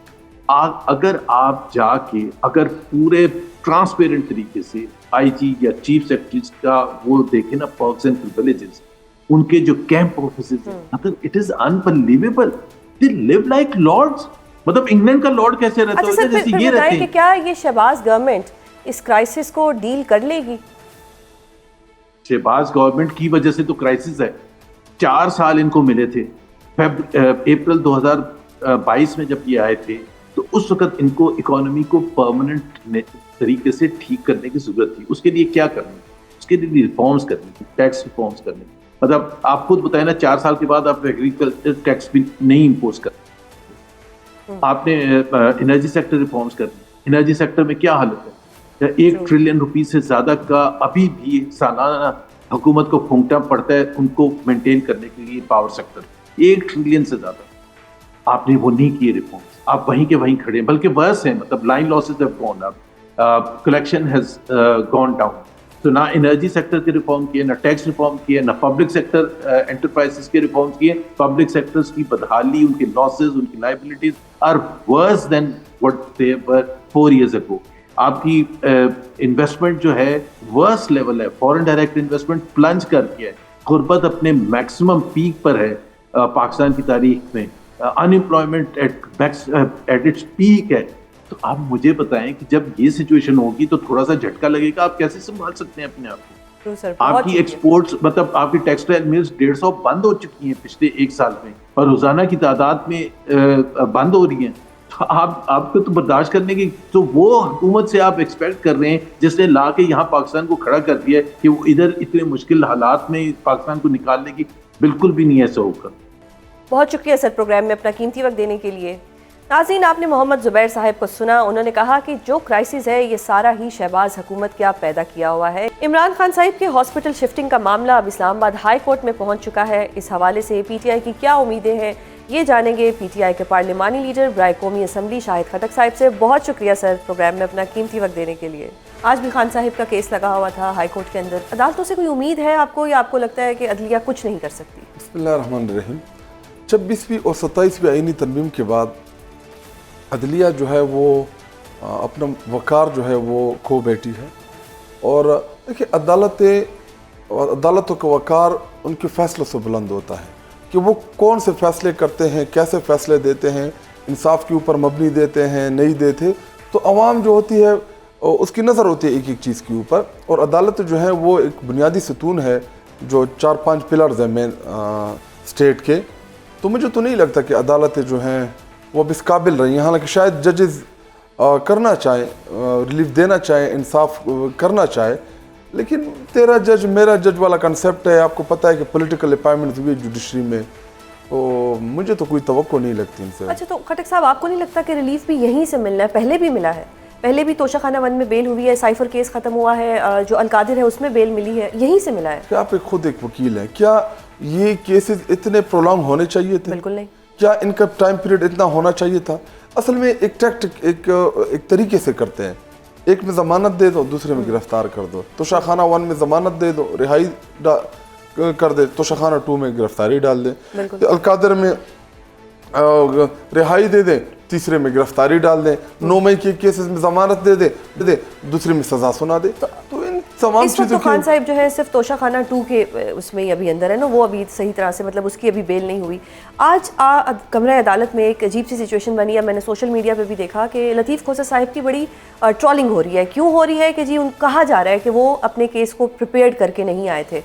Speaker 3: अगर आप जाके अगर पूरे ट्रांसपेरेंट तरीके से आईजी या चीफ सेक्रेटरी का वो देखे ना पर्क्स एंड प्रिविलेजेस, उनके जो कैंप ऑफिसेस हैं, मतलब it is unbelievable. They live like lords. मतलब इंग्लैंड का लॉर्ड कैसे रहता है, जैसे ये रहते हैं।
Speaker 1: क्या ये शहबाज गवर्नमेंट इस क्राइसिस को डील कर लेगी?
Speaker 3: शहबाज गवर्नमेंट की वजह से तो क्राइसिस है। 4 साल इनको मिले थे। अप्रैल 2022 में जब ये आए थे तो उस वक्त इनको इकोनॉमी को परमानेंट तरीके से ठीक करने की जरूरत थी। उसके लिए क्या करना? उसके लिए रिफॉर्म्स करनी थी, टैक्स रिफॉर्म्स करनी। मतलब आप खुद बताए ना, 4 साल के बाद आप एग्रीकल्चर टैक्स भी नहीं इम्पोज कर। आपने एनर्जी सेक्टर रिफॉर्म्स करनी। एनर्जी सेक्टर में क्या हालत है? 1 ट्रिलियन रुपीस से ज्यादा का अभी भी सालाना हुकूमत को फूंकना पड़ता है उनको मेंटेन करने के लिए पावर सेक्टर। 1 ट्रिलियन से ज्यादा आपने वो नहीं किए रिफॉर्म्स। आप वहीं के वहीं खड़े हैं, बल्कि वर्स हैं। मतलब line losses have gone up, collection has gone down. तो ना एनर्जी सेक्टर के रिफॉर्म किए, ना टैक्स रिफॉर्म किए, ना पब्लिक सेक्टर एंटरप्राइजेस के रिफॉर्म्स किए। पब्लिक सेक्टर्स की बदहाली, उनके लॉसेस, उनकी liabilities are worse than what they were 4 years ago। आपकी इन्वेस्टमेंट जो है वर्स्ट लेवल है। फॉरेन डायरेक्ट इन्वेस्टमेंट प्लंज कर गया है। गुर्बत अपने मैक्सिमम पीक पर है पाकिस्तान की तारीख में। अनएम्प्लॉयमेंट एट इट्स पीक है। तो आप मुझे बताएं कि जब ये सिचुएशन होगी तो थोड़ा सा झटका लगेगा। आप कैसे संभाल सकते हैं अपने आप को? आपकी एक्सपोर्ट्स, मतलब आपकी टेक्सटाइल मिल्स 150 बंद हो चुकी हैं पिछले 1 साल में, और रोजाना की तादाद में बंद हो रही हैं। आपको तो बर्दाश्त करने की, तो वो हुकूमत से आप एक्सपेक्ट कर रहे हैं जिसने ला के यहाँ पाकिस्तान को खड़ा कर दिया कि वो इधर इतने मुश्किल हालात में पाकिस्तान को निकालने की, बिल्कुल भी नहीं ऐसा होगा।
Speaker 1: बहुत शुक्रिया सर प्रोग्राम में अपना कीमती वक्त देने के लिए। नाज़रीन, आपने मोहम्मद ज़ुबैर साहब को सुना। उन्होंने कहा कि जो क्राइसिस है ये सारा ही शहबाज हुकूमत के आप पैदा किया हुआ है। इमरान खान साहब के हॉस्पिटल शिफ्टिंग का मामला अब इस्लामाबाद हाई कोर्ट में पहुंच चुका है। इस हवाले से पीटीआई की क्या उम्मीदें हैं, ये जानेंगे पीटीआई के पार्लिमानी लीडर बराए कौमी असम्बली शाहिद खटक साहब से। बहुत शुक्रिया सर प्रोग्राम में अपना कीमती वक्त देने के लिए। आज भी खान साहब का केस लगा हुआ था हाई कोर्ट के अंदर। अदालतों से कोई उम्मीद है आपको, या आपको लगता है कि अदलिया कुछ नहीं कर सकती?
Speaker 4: बिस्मिल्लाहिर्रहमानिर्रहीम। 26वीं और 27वीं आईनी तरमीम के बाद अदलिया जो है वो अपना वक़ार जो है वो खो बैठी है। और देखिए, अदालतों का वक़ार उनके फ़ैसलों से बुलंद होता है कि वो कौन से फ़ैसले करते हैं, कैसे फ़ैसले देते हैं, इंसाफ के ऊपर मबनी देते हैं, नहीं देते। तो अवाम जो होती है उसकी नज़र होती है एक एक चीज़ के ऊपर। और अदालत जो है वो एक बुनियादी सतून है, जो 4-5 पिलर्स हैं मेन स्टेट के। तो मुझे तो नहीं लगता कि अदालतें जो हैं वो अब इस काबिल रही हैं। हालांकि शायद जजेस करना चाहें, रिलीफ देना चाहें, इंसाफ करना चाहे, लेकिन तेरा जज मेरा जज वाला कंसेप्ट है। आपको पता है कि पॉलिटिकल अपॉइंटमेंट्स हुई जुडिशरी में, तो मुझे तो कोई तवक्को नहीं लगती इनसे।
Speaker 1: अच्छा, तो खटक साहब, आपको नहीं लगता कि रिलीफ भी यहीं से मिलना है? पहले भी मिला है, पहले भी तोशाखाना 1 में बेल हुई है, साइफर केस खत्म हुआ है, जो अलकादिर है उसमें बेल मिली है, यहीं से मिला है।
Speaker 4: क्या आप खुद एक वकील हैं, क्या ये केसेस इतने प्रोलॉन्ग होने चाहिए थे?
Speaker 1: बिल्कुल नहीं।
Speaker 4: क्या इनका टाइम पीरियड इतना होना चाहिए था? असल में एक टैक्टिक एक तरीके से करते हैं। एक में ज़मानत दे दो, दूसरे में गिरफ्तार कर दो। तोशाखाना 1 में ज़मानत दे दो, रिहाई कर दे, तोशाखाना 2 में गिरफ्तारी डाल दे। अलकादर में रिहाई दे दें, तीसरे में गिरफ्तारी डाल दें, 9 मई के केसेस में जमानत दे दे, दूसरे में सजा सुना दे। तो इन तमाम
Speaker 1: इस वक्त
Speaker 4: चीज़ों
Speaker 1: तो खान साहब जो है सिर्फ तोशा खाना 2 के उसमें ही अभी अंदर है ना, वो अभी सही तरह से मतलब उसकी अभी बेल नहीं हुई। आज कमरा अदालत में एक अजीब सी सिचुएशन बनी है। मैंने सोशल मीडिया पे भी देखा कि लतीफ़ खोसा साहब की बड़ी ट्रोलिंग हो रही है। क्यों हो रही है कि जी कहा जा रहा है कि वो अपने केस को प्रिपेयर करके नहीं आए थे।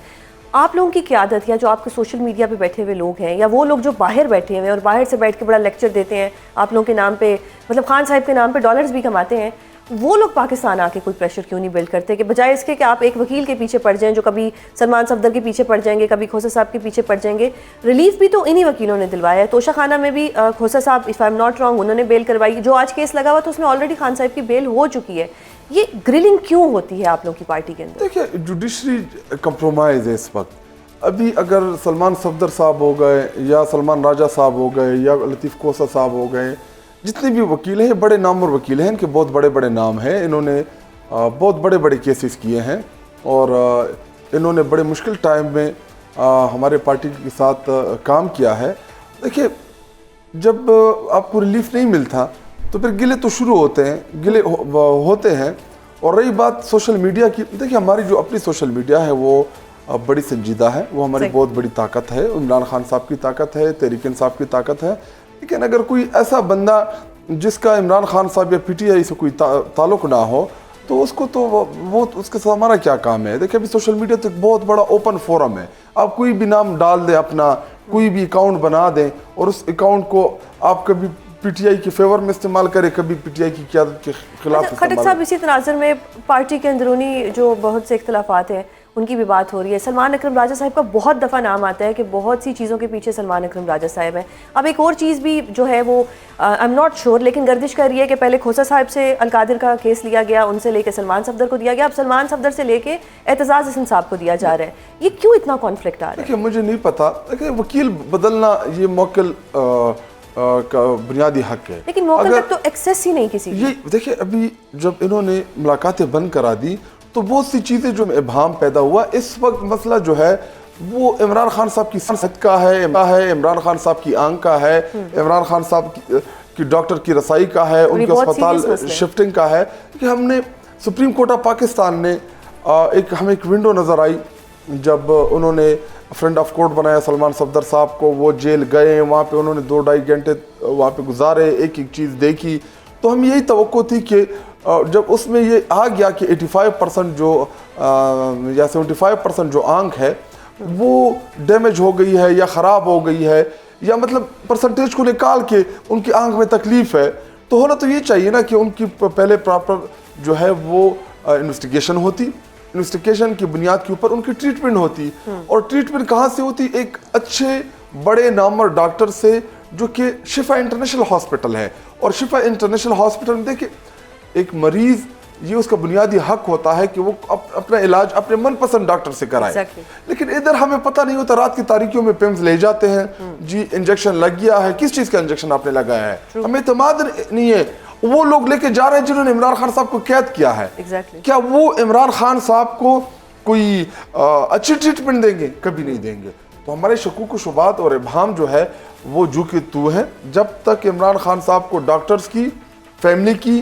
Speaker 1: आप लोगों की क़यादत या जो आपके सोशल मीडिया पे बैठे हुए लोग हैं या वो लोग जो बाहर बैठे हुए हैं और बाहर से बैठ के बड़ा लेक्चर देते हैं आप लोगों के नाम पे, मतलब खान साहब के नाम पे डॉलर्स भी कमाते हैं, वो लोग पाकिस्तान आके कोई प्रेशर क्यों नहीं बिल्ड करते कि बजाय इसके कि आप एक वकील के पीछे पड़ जाएं जो कभी सलमान सफदर के पीछे पड़ जाएंगे, कभी खोसा साहब के पीछे पड़ जाएंगे। रिलीफ भी तो इन्हीं वकीलों ने दिलवाया है। तोशा खाना में भी खोसा साहब, if I am not wrong, उन्होंने बेल करवाई। जो आज केस लगा हुआ तो उसमें ऑलरेडी खान साहब की बेल हो चुकी है। ये ग्रिलिंग क्यों होती है आप लोगों की पार्टी के अंदर?
Speaker 4: देखिए, जुडिशरी कंप्रोमाइज़ है इस वक्त। अभी अगर सलमान सफदर साहब हो गए या सलमान राजा साहब हो गए या लतीफ़ खोसा साहब हो गए, जितने भी वकील हैं, बड़े नामवर वकील हैं, इनके बहुत बड़े बड़े नाम हैं, इन्होंने बहुत बड़े बड़े केसेस किए हैं और इन्होंने बड़े मुश्किल टाइम में हमारे पार्टी के साथ काम किया है। देखिए, जब आपको रिलीफ नहीं मिलता तो फिर गिले तो शुरू होते हैं, गिले होते हैं। और रही बात सोशल मीडिया की, देखिए हमारी जो अपनी सोशल मीडिया है वो बड़ी संजीदा है, वो हमारी बहुत बड़ी ताकत है। इमरान खान साहब की ताकत है, तहरीक इंसाफ की ताकत है। लेकिन अगर कोई ऐसा बंदा जिसका इमरान खान साहब या पीटीआई से कोई ताल्लुक ना हो तो उसको तो वो उसके साथ हमारा क्या काम है। देखिए, अभी सोशल मीडिया तो एक बहुत बड़ा ओपन फोरम है। आप कोई भी नाम डाल दें, अपना कोई भी अकाउंट बना दें और उस अकाउंट को आप कभी पीटीआई के फेवर में इस्तेमाल करें, कभी पीटीआई की क़यादत के खिलाफ।
Speaker 1: खटक साहब, इसी तनाज़ुर में पार्टी के अंदरूनी जो बहुत से इख्तलाफात हैं उनकी भी बात हो रही है। सलमान अकरम राजा साहब का बहुत दफ़ा नाम आता है कि बहुत सी चीज़ों के पीछे सलमान अकरम राजा साहब हैं। अब एक और चीज़ भी जो है वो आई एम नॉट श्योर, लेकिन गर्दिश कर रही है कि पहले खोसा साहब से अलकादिर का केस लिया गया, उनसे लेके सलमान सफदर को दिया गया, अब सलमान सफदर से लेके एतजाज़ हसन साहब को दिया जा रहा है। ये क्यों इतना कॉन्फ्लिक्ट आ रहा है?
Speaker 4: देखिए, मुझे नहीं पता। देखिए, वकील बदलना ये मौकिल का बुनियादी हक है,
Speaker 1: लेकिन मौके तक तो एक्सेस ही नहीं किसी
Speaker 4: ये। देखिए, अभी जब इन्होंने मुलाकातें बंद करा दी तो बहुत सी चीज़ें जो इबहम पैदा हुआ। इस वक्त मसला जो है वो इमरान खान साहब की सनत का है, इमरान खान साहब की आंख का है, इमरान खान साहब की डॉक्टर की रसाई का है, उनके अस्पताल शिफ्टिंग का है। कि हमने सुप्रीम कोर्ट ऑफ पाकिस्तान ने हमें एक विंडो नज़र आई जब उन्होंने फ्रेंड ऑफ कोर्ट बनाया सलमान सफदर साहब को। वो जेल गए, वहाँ पे उन्होंने 2-2.5 घंटे वहाँ पे गुजारे, एक एक चीज़ देखी। तो हम यही तवक्को थी कि जब उसमें ये आ गया कि 85% जो या 75% जो आंख है वो डैमेज हो गई है या ख़राब हो गई है, या मतलब परसेंटेज को निकाल के उनकी आंख में तकलीफ है, तो होना तो ये चाहिए ना कि उनकी पहले प्रॉपर जो है वो इन्वेस्टिगेशन होती, इन्वेस्टिगेशन की बुनियाद के ऊपर उनकी ट्रीटमेंट होती। और ट्रीटमेंट कहाँ से होती? एक अच्छे बड़े नामवर डॉक्टर से जो कि शिफा इंटरनेशनल हॉस्पिटल है। और शिफा इंटरनेशनल हॉस्पिटल में देखिए, एक मरीज ये उसका बुनियादी हक होता है कि वो अपना इलाज अपने मनपसंद डॉक्टर से कराए। लेकिन इधर हमें पता नहीं होता, रात की तारीखियों में पिम्स ले जाते हैं, जी इंजेक्शन लग गया है, किस चीज़ का इंजेक्शन आपने लगाया है, हमें इत्मीनान नहीं है। वो लोग लेके जा रहे हैं जिन्होंने इमरान खान साहब को कैद किया है। क्या वो इमरान खान साहब को कोई अच्छी ट्रीटमेंट देंगे? कभी नहीं देंगे। तो हमारे शकूक व शुबात और इबहम जो है वो जू के तू है। जब तक इमरान खान साहब को डॉक्टर्स की, फैमिली की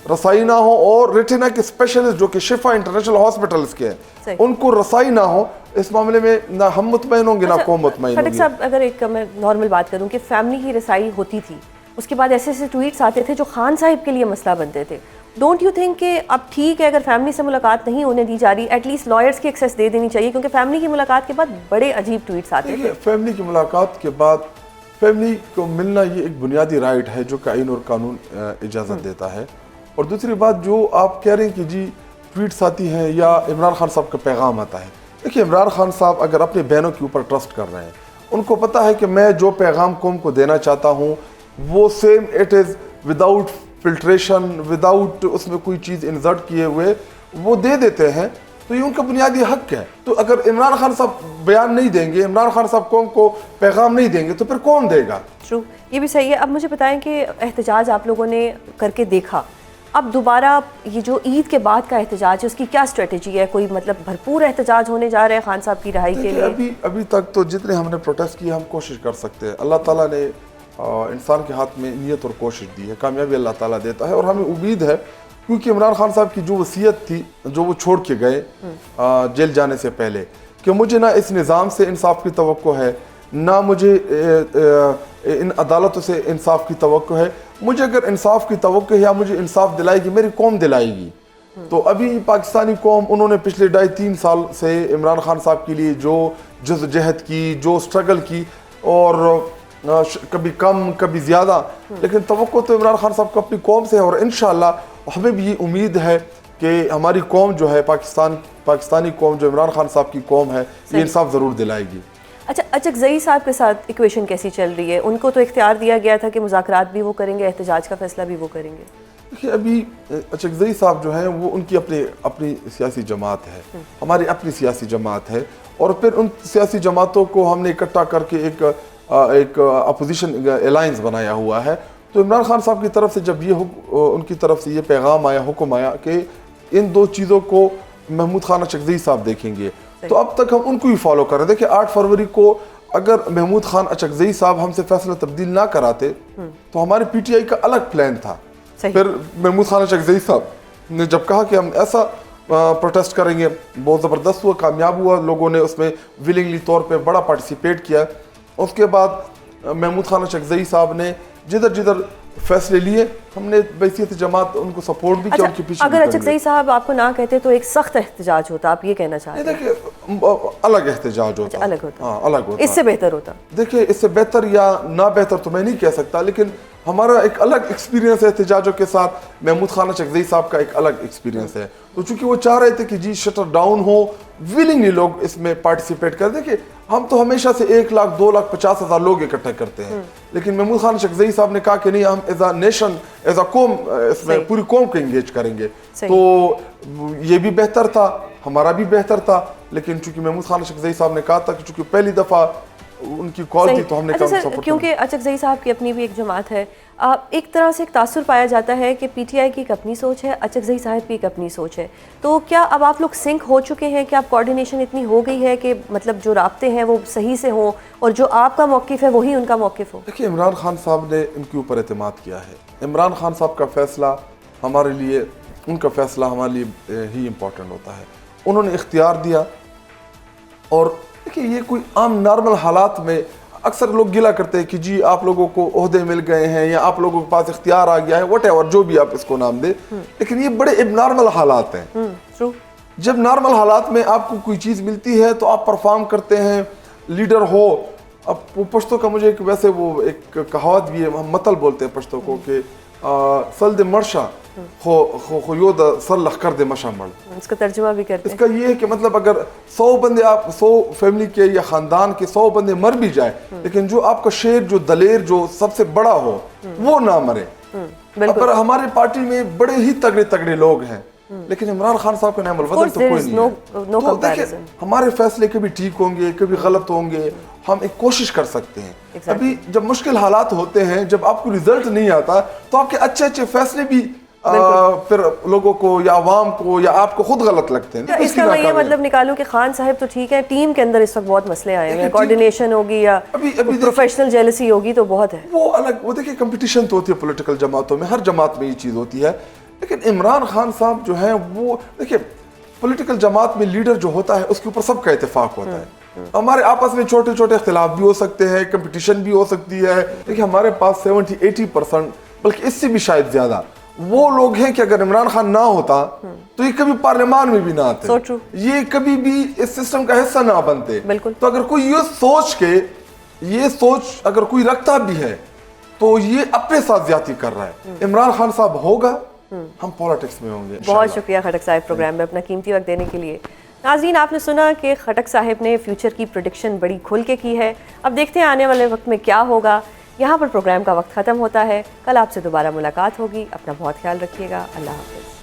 Speaker 4: रसाई ना हो और रेटिना के स्पेशलिस्ट जो कि शिफा इंटरनेशनल हॉस्पिटल्स के हैं उनको रसाई ना हो, इस मामले में ना हम मुतमईन होंगे ना कौम मुतमईन होगी।
Speaker 1: साहब, अगर एक मैं नॉर्मल बात करूं कि फैमिली की रसाई होती थी, उसके बाद ऐसे ऐसे ट्वीट्स आते थे जो खान साहब के लिए मसला बनते थे, डोंट यू थिंक कि अब ठीक है अगर फैमिली से मुलाकात नहीं होने दी जा रही, एटलीस्ट लॉयर्स की एक्सेस दे देनी चाहिए? क्योंकि फैमिली की मुलाकात के बाद बड़े अजीब ट्वीट्स आते थे।
Speaker 4: फैमिली की मुलाकात के बाद फैमिली को मिलना ये एक बुनियादी राइट है जो कि आइन और कानून इजाज़त देता है। और दूसरी बात जो आप कह रहे हैं कि जी ट्वीट्स आती हैं या इमरान खान साहब का पैगाम आता है, देखिए इमरान खान साहब अगर अपने बहनों के ऊपर ट्रस्ट कर रहे हैं, उनको पता है कि मैं जो पैगाम कौम को देना चाहता हूँ वो same it is without filtration, without उसमें कोई चीज़ इंसर्ट किए हुए वो दे देते हैं। तो ये उनका बुनियादी हक है। तो अगर इमरान खान साहब बयान नहीं देंगे, इमरान खान साहब कौम को पैगाम नहीं देंगे, तो फिर कौन देगा?
Speaker 1: ट्रू, ये भी सही है। अब मुझे बताएं कि एहतजाज आप लोगों ने करके देखा, अब दोबारा ये जो ईद के बाद का एहतजाज है उसकी क्या स्ट्रेटजी है? कोई मतलब भरपूर एहतजाज होने जा रहे हैं खान साहब की रिहाई के लिए?
Speaker 4: अभी तक तो जितने हमने प्रोटेस्ट किए हम कोशिश कर सकते हैं। अल्लाह ताला ने इंसान के हाथ में नियत और कोशिश दी है, कामयाबी अल्लाह ताला देता है। और हमें उम्मीद है, क्योंकि इमरान खान साहब की जो वसीयत थी, जो वो छोड़ के गए जेल जाने से पहले, कि मुझे ना इस निज़ाम से इंसाफ की तवक्को है, ना मुझे इन अदालतों से इंसाफ की तवक्को है। मुझे अगर इंसाफ की तवक्को है या मुझे इंसाफ दिलाएगी मेरी कौम दिलाएगी। तो अभी पाकिस्तानी कौम, उन्होंने पिछले 2.5-3 साल से इमरान खान साहब के लिए जो जद्दोजहद की, जो स्ट्रगल की, और कभी कम कभी ज़्यादा, लेकिन तवक्को तो इमरान खान साहब को अपनी कौम से है। और इंशाअल्लाह हमें भी ये उम्मीद है कि हमारी कौम जो है, पाकिस्तानी कौम जो इमरान खान साहब की कौम है, ये इंसाफ ज़रूर दिलाएगी।
Speaker 1: अच्छा, अचकज़ई साहब के साथ इक्वेशन कैसी चल रही है? उनको तो इख्तियार दिया गया था कि मुज़ाकरात भी वो करेंगे, एहतजाज का फैसला भी वो करेंगे।
Speaker 4: देखिए, अभी अचकज़ई साहब जो हैं वो उनकी अपनी सियासी जमात है, हमारी अपनी सियासी जमात है, और फिर उन सियासी जमातों को हमने इकट्ठा करके एक अपोजिशन अलायंस बनाया हुआ है। तो इमरान खान साहब की तरफ से जब उनकी तरफ से ये पैगाम आया, हुक्म आया कि इन 2 चीज़ों को महमूद खान अचकज़ई साहब देखेंगे, तो अब तक हम उनको ही फॉलो कर रहे हैं। देखिए, 8 फरवरी को अगर महमूद खान अचकज़ई साहब हमसे फैसला तब्दील ना कराते तो हमारे PTI का अलग प्लान था। फिर महमूद खान अचकज़ई साहब ने जब कहा कि हम ऐसा प्रोटेस्ट करेंगे, बहुत ज़बरदस्त हुआ, कामयाब हुआ, लोगों ने उसमें विलिंगली तौर पे बड़ा पार्टिसिपेट किया। उसके बाद महमूद खान अचकज़ई साहब ने जिधर फैसले लिए, हमने बैसियत जमात उनको सपोर्ट भी किया, उनके पीछे।
Speaker 1: अगर अचकज़ई साहब आपको ना कहते तो एक सख्त एहतजाज होता, आप ये कहना चाहते हैं?
Speaker 4: देखिए, अलग एहतजाज होता,
Speaker 1: अलग होता,
Speaker 4: हाँ, अलग होता,
Speaker 1: इससे बेहतर होता।
Speaker 4: देखिए, इससे बेहतर या ना बेहतर तो मैं नहीं कह सकता, लेकिन हमारा एक अलग एक्सपीरियंस है एहतजाजों के साथ। महमूद खान अचकज़ई साहब का एक अलग एक्सपीरियंस है, तो चूंकि वो चाह रहे थे कि जी शटर डाउन हो, विलिंगली लोग इसमें पार्टिसिपेट कर। देखिए, हम तो हमेशा से 1 लाख 2 लाख 50,000 लोग इकट्ठे करते हैं, लेकिन महमूद खान अचकज़ई साहब ने कहा कि नहीं, हम as a nation, as a कौम, इसमें पूरी कौम को इंगेज करेंगे। तो ये भी बेहतर था, हमारा भी बेहतर था, लेकिन चूंकि महमूद खान अचकज़ई साहब ने कहा था कि चूंकि पहली दफ़ा उनकी कॉल थी, तो हमने
Speaker 1: अच्छा, क्योंकि अचकज़ई साहब की अपनी भी एक जमात है, एक तरह से एक तासुर पाया जाता है कि PTI की एक अपनी सोच है, अचकज़ई साहब की एक अपनी सोच है। तो क्या अब आप लोग सिंक हो चुके हैं? क्या आप कोऑर्डिनेशन इतनी हो गई है कि मतलब जो राब्ते हैं वो सही से हों और जो आपका मौक़िफ़ है वही उनका मौक़िफ़ हो?
Speaker 4: देखिए, इमरान खान साहब ने इनके ऊपर एतमाद किया है। इमरान खान साहब का फैसला हमारे लिए, उनका फैसला हमारे लिए ही इम्पोर्टेंट होता है। उन्होंने इख्तियार दिया, और देखिए, ये कोई आम नॉर्मल हालात में अक्सर लोग गिला करते हैं कि जी आप लोगों को ओहदे मिल गए हैं या आप लोगों के पास इख्तियार आ गया है, व्हाटएवर, जो भी आप इसको नाम दे, लेकिन ये बड़े एबनॉर्मल हालात हैं। जब नॉर्मल हालात में आपको कोई चीज़ मिलती है तो आप परफॉर्म करते हैं, लीडर हो। अब वो पश्तो का मुझे वैसे वो एक कहावत भी है, हम मतल बोलते हैं पश्तो को, कि सल दे मर्शा खुयोद सल लखकर दे मशा मड़।
Speaker 1: इसका तर्जुमा भी करते हैं।
Speaker 4: इसका ये है कि मतलब अगर 100 बंदे, आप 100 फैमिली के या खानदान के 100 बंदे मर भी जाए, लेकिन जो आपका शेर, जो दलेर, जो सबसे बड़ा हो, वो ना मरे। अगर हमारी पार्टी में बड़े ही तगड़े तगड़े लोग हैं, लेकिन इमरान खान साहब का नाम अलवदन तो कोई नहीं है। तो देखिए, हमारे फैसले कभी ठीक होंगे, कभी गलत होंगे, हम एक कोशिश कर सकते हैं। अभी जब मुश्किल हालात होते हैं, जब आपको रिजल्ट नहीं आता, तो आपके अच्छे अच्छे फैसले भी फिर लोगों को या आवाम को या आपको खुद गलत लगते हैं।
Speaker 1: इसका मैं ये मतलब निकालूं कि खान साहब तो ठीक है, टीम के अंदर इस वक्त बहुत मसले आए हैं, कोऑर्डिनेशन होगी या प्रोफेशनल जेलसी होगी तो बहुत है,
Speaker 4: वो अलग। वो देखिए, कंपटीशन तो होती है पॉलिटिकल जमातों में, हर जमात में ये चीज़ होती है, लेकिन इमरान खान साहब जो है वो देखिए, पॉलिटिकल जमात में लीडर जो होता है उसके ऊपर सबका इत्तेफाक होता है। हमारे आपस में छोटे छोटे इख्तिलाफ भी हो सकते हैं, कंपटीशन भी हो सकती है। देखिए, हमारे पास 70-80% बल्कि इससे भी शायद ज़्यादा वो लोग हैं कि अगर इमरान खान ना होता तो ये कभी पार्लियामान में भी ना आते, ये कभी भी इस सिस्टम का हिस्सा ना बनते। तो अगर कोई ये सोच अगर कोई रखता भी है तो ये अपने साथ ज्यादती कर रहा है। इमरान खान साहब होगा, हम पॉलिटिक्स में होंगे।
Speaker 1: बहुत शुक्रिया खटक साहब प्रोग्राम में अपना कीमती वक्त देने के लिए। नाज़रीन, आपने सुना कि खटक साहब ने फ्यूचर की प्रेडिक्शन बड़ी खुल के की है। अब देखते हैं आने वाले वक्त में क्या होगा। यहाँ पर प्रोग्राम का वक्त ख़त्म होता है, कल आपसे दोबारा मुलाकात होगी। अपना बहुत ख्याल रखिएगा। अल्लाह हाफ़िज़।